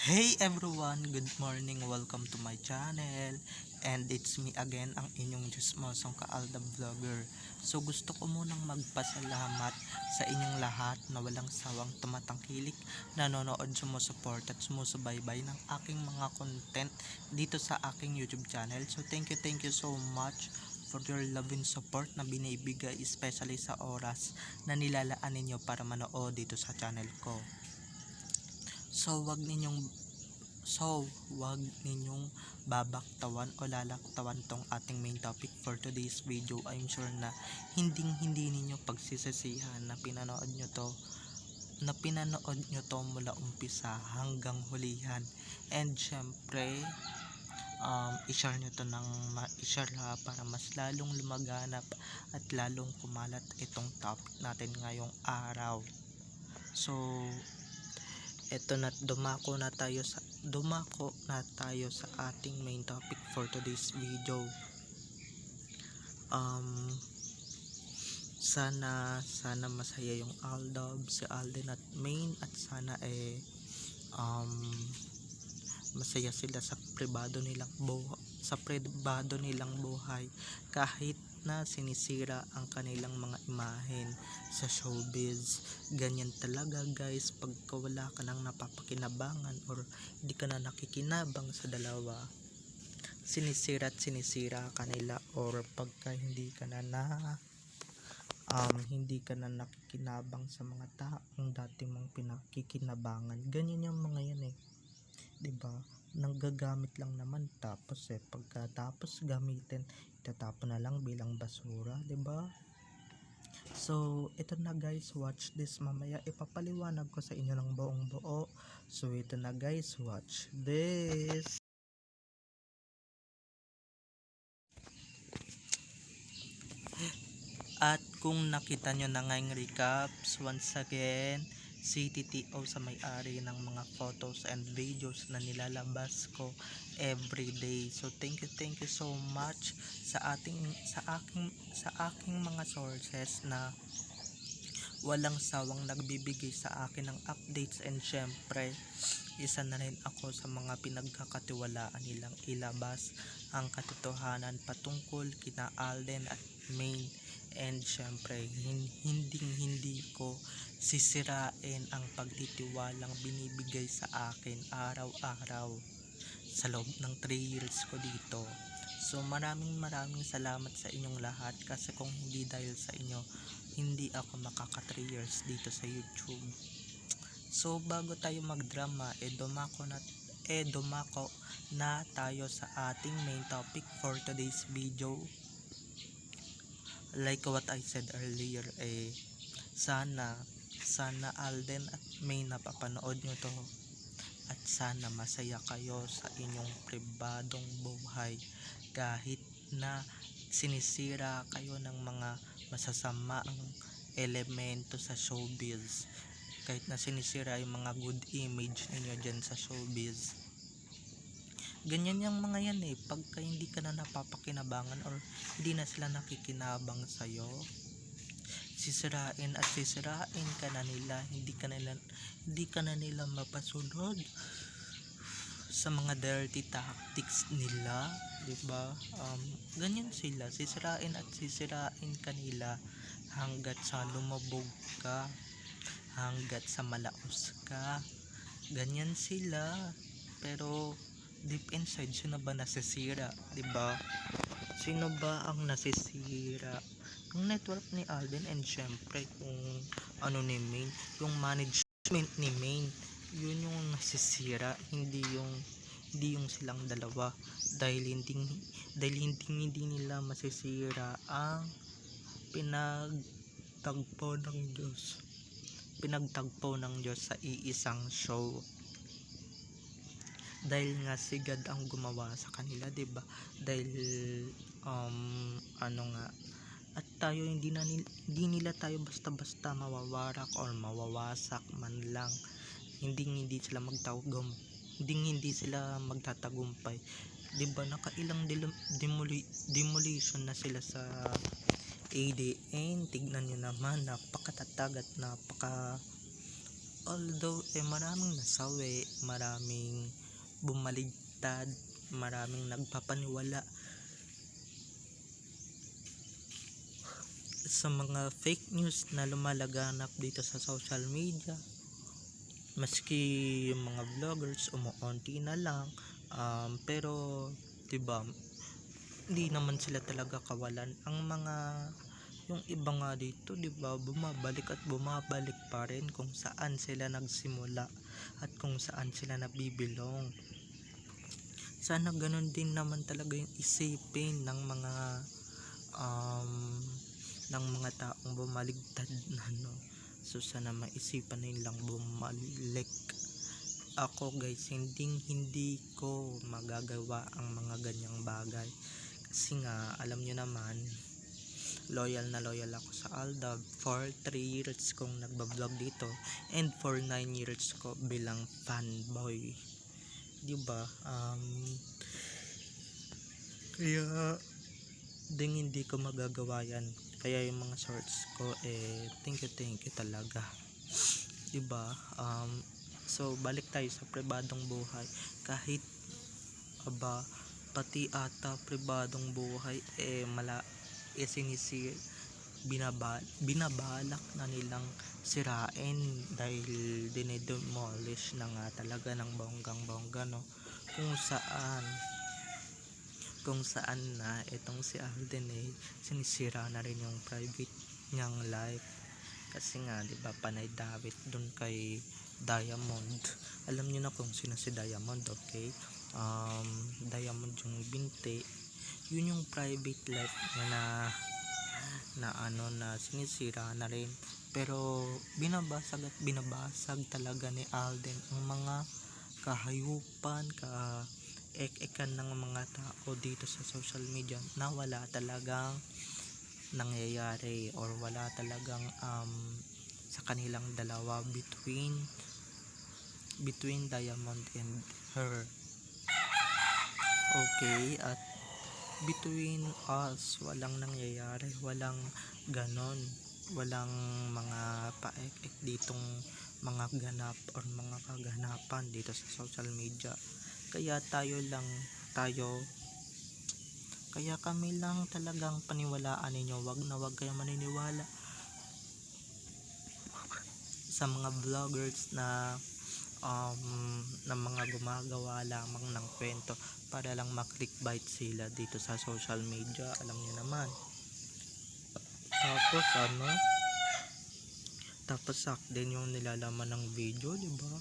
Hey everyone, good morning, welcome to my channel. And it's me again, ang inyong Diyosmosong Kaalda Vlogger. So gusto ko munang magpasalamat sa inyong lahat na walang sawang tumatangkilik, nanonood, sumusuport at sumusubaybay ng aking mga content dito sa aking YouTube channel. So thank you so much for your love and support na binibigay, especially sa oras na nilalaan ninyo para manood dito sa channel ko. So wag ninyong babaktawan o lalaktawan tong ating main topic for today's video. I'm sure na hindi ninyo pagsisisihan na pinanood nyo to mula umpisa hanggang hulihan. And syempre, i-share nyo to i-share para mas lalong lumaganap at lalong kumalat itong topic natin ngayong araw. So eto na, dumako na tayo sa ating main topic for today's video. Sana masaya yung Aldab, si Alden at Main, at sana masaya sila sa pribado nilang buhay kahit na sinisira ang kanilang mga imahen sa showbiz. Ganyan talaga guys, pagka wala ka nang napapakinabangan or hindi ka na nakikinabang sa dalawa, sinisira kanila, or pagka hindi ka na nakikinabang sa mga taong dati mong pinakikinabangan. Ganyan yung mga yan diba? Nanggagamit lang naman, tapos pagkatapos gamitin, itatapon na lang bilang basura, diba? So ito na guys, watch this. Mamaya ipapaliwanag ko sa inyo ng buong buo. So ito na guys, watch this. At kung nakita nyo na ngayong recaps, once again, si TTO sa may-ari ng mga photos and videos na nilalabas ko everyday. So thank you so much sa aking mga sources na walang sawang nagbibigay sa akin ng updates. And syempre, isa na rin ako sa mga pinagkakatiwalaan nilang ilabas ang katotohanan patungkol kina Alden at Main. And syempre, hindi ko sisirain ang pagtitiwalang binibigay sa akin araw-araw sa loob ng 3 years ko dito. So maraming salamat sa inyong lahat, kasi kung hindi dahil sa inyo, hindi ako makaka 3 years dito sa YouTube. So bago tayo magdrama, dumako na tayo sa ating main topic for today's video. Like what I said earlier, sana Alden at May napapanood nyo to, at sana masaya kayo sa inyong pribadong buhay kahit na sinisira kayo ng mga masasamaang elemento sa showbiz, kahit na sinisira yung mga good image ninyo dyan sa showbiz. Ganyan yung mga yan pagka hindi ka na napapakinabangan or hindi na sila nakikinabang sa'yo, sisirain ka na nila, hindi ka na nila mapasunod sa mga dirty tactics nila, diba? Ganyan sila, sisirain ka nila hanggat sa lumabog ka, hanggat sa malaos ka. Ganyan sila, pero deep inside, sino ba nasisira, diba? Sino ba ang nasisira? Ang network ni Alden, and syempre kung ni Main, yung management ni Main, yun yung nasisira, hindi yung silang dalawa, dahil hindi nila masisira ang pinagtagpo ng Diyos sa iisang show. Dahil nga si God ang gumawa sa kanila, diba? Dahil at tayo hindi nila tayo basta-basta mawawarak or mawawasak man lang. Hindi sila magtatagumpay, diba? Nakailang demolition na sila sa ADN. Tignan nyo naman, napakatatag at although maraming nasawi, maraming bumaligtad, maraming nagpapaniwala sa mga fake news na lumalaganap dito sa social media. Maski yung mga vloggers umuunti na lang, pero 'di ba, hindi naman sila talaga kawalan. Yung iba nga dito, 'di ba, bumabalik at bumabalik pa rin kung saan sila nagsimula at kung saan sila nabibilong. Sana ganun din naman talaga yung isipin um, ng mga taong bumaligtad na, no. So sana maisipan nilang bumalik. Ako guys, hindi ko magagawa ang mga ganyang bagay kasi nga alam nyo naman, loyal na loyal ako sa Aldab for 3 years kong nagbablog dito and for 9 years ko bilang fanboy, diba? Kaya hindi ko magagawa yan. Kaya yung mga shorts ko thank you talaga, diba? So balik tayo sa pribadong buhay. Kahit pati ata pribadong buhay binabalak na nilang sirain dahil dinedemolish na nga talaga ng bonggang bongga, no, kung saan na itong si Alden sinisira na rin yung private niyang life kasi nga, di ba, panay dawit dun kay Diamond. Alam niyo na kung sino si Diamond, okay? Diamond yung binti, yun yung private life niya na sinisira na rin, pero binabasag at binabasag talaga ni Alden ang mga kahayupan, ek-ekan ng mga tao dito sa social media na wala talagang nangyayari or wala talagang sa kanilang dalawa between Diamond and her, okay? At between us, walang nangyayari, walang ganon, walang mga paek-ek ditong mga ganap or mga kaganapan dito sa social media. Kaya kami lang talagang paniwalaan ninyo. Wag kayo maniniwala sa mga vloggers na mga gumagawa lamang ng kwento para lang ma-clickbait sila dito sa social media. Alam niyo naman. Tapos sak din yung nilalaman ng video, di ba?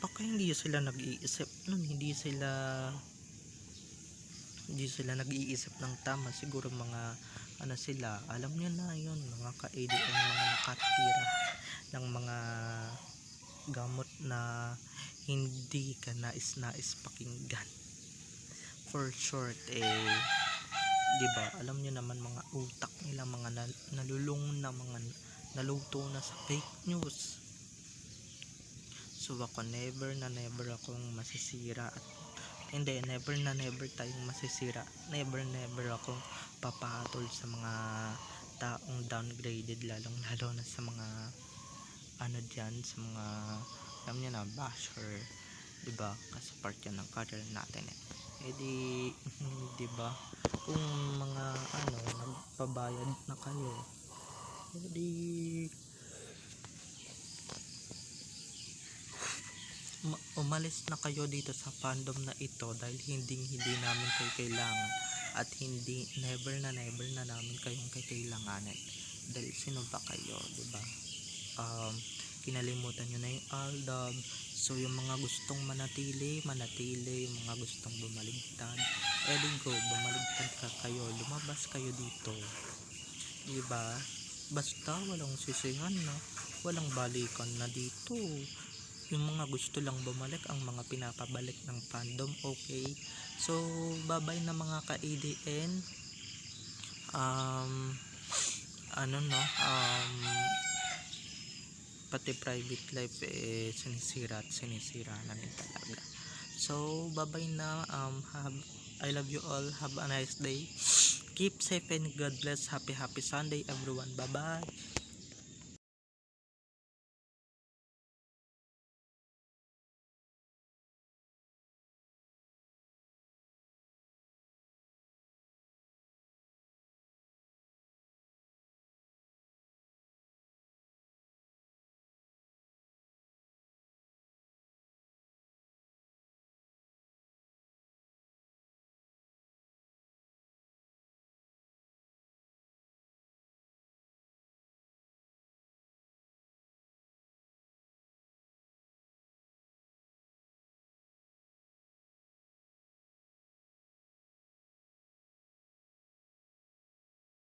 Baka hindi sila nag-iisip nun, hindi sila nag-iisip ng tama. Siguro mga sila, alam niyo na yun, mga ka-ADM, mga nakatira ng mga gamot na hindi ka nais pakinggan. For short, di ba, alam niyo naman, mga utak nila, mga nalulung na, mga naluto na sa fake news. So ako never akong masisira at never tayong masisira, never akong papatol sa mga taong downgraded, lalong lalo na sa mga sa mga alam niyo na, basher, diba? Kasi part yan ng career natin diba, kung mga nagpabayad na kayo, umalis na kayo dito sa fandom na ito dahil hindi namin kayo kailangan at never na namin kayong kailanganin. Dahil sino ba kayo, diba? Kinalimutan nyo na yung Aldab. So yung mga gustong manatili, yung mga gustong bumaligtad, bumaligtad kayo, lumabas kayo dito, diba? Basta walang sisihan na, walang balikan na dito. Yung mga gusto lang bumalik, ang mga pinapabalik ng fandom, okay? So bye-bye na mga ka-ADN. Pati private life sinisira na rin talaga. So bye-bye na. I love you all, have a nice day, keep safe and God bless. Happy Sunday everyone, bye bye.